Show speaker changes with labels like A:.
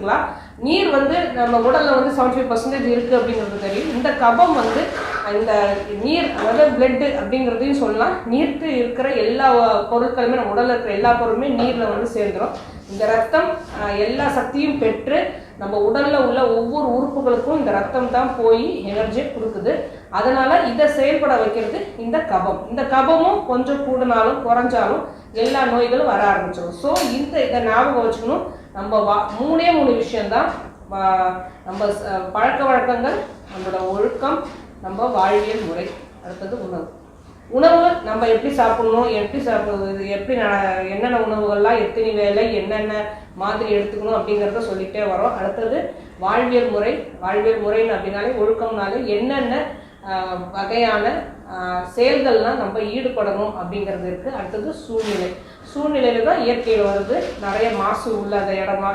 A: இருக்கலாம். நீர் வந்து நம்ம உடல்ல வந்து 75% இருக்கு அப்படிங்கிறது தெரியும். இந்த கபம் வந்து இந்த நீர், அதாவது பிளட் அப்படிங்கிறதையும் சொல்லலாம். நீர்த்து இருக்கிற எல்லா பொருட்களுமே, நம்ம உடல்ல இருக்கிற எல்லா பொருளுமே நீர்ல வந்து சேர்ந்துடும். இந்த ரத்தம் எல்லா சக்தியும் பெற்று நம்ம உடல்ல உள்ள ஒவ்வொரு உறுப்புகளுக்கும் இந்த ரத்தம் தான் போய் எனர்ஜியை கொடுக்குது. அதனால இதை செயல்பட வைக்கிறது இந்த கபம். இந்த கபமும் கொஞ்சம் கூடினாலும் குறைஞ்சாலும் எல்லா நோய்களும் வர ஆரம்பிச்சிடும். ஸோ இதை ஞாபகம் வச்சுக்கணும். நம்ம மூணே விஷயம்தான், நம்ம பழக்க வழக்கங்கள், நம்மளோட ஒழுக்கம், நம்ம வாழ்வியல் முறை, அடுத்தது உணவு. உணவு நம்ம எப்படி சாப்பிடணும், எப்படி சாப்பிடுறது, எப்படி என்னென்ன உணவுகள்லாம் எத்தனை வேலை என்னென்ன மாதிரி எடுத்துக்கணும் அப்படிங்கிறத சொல்லிகிட்டே வரோம். அடுத்தது வாழ்வியல் முறை. வாழ்வியல் முறைன்னு அப்படின்னாலே ஒழுக்கம்னாலே என்னென்ன வகையான செயல்கள்லாம் நம்ம ஈடுபடணும் அப்படிங்கிறது இருக்குது. அடுத்தது சூழ்நிலை. சூழ்நிலையில தான் இயற்கையில் வருது. நிறைய மாசு இல்லாத இடமா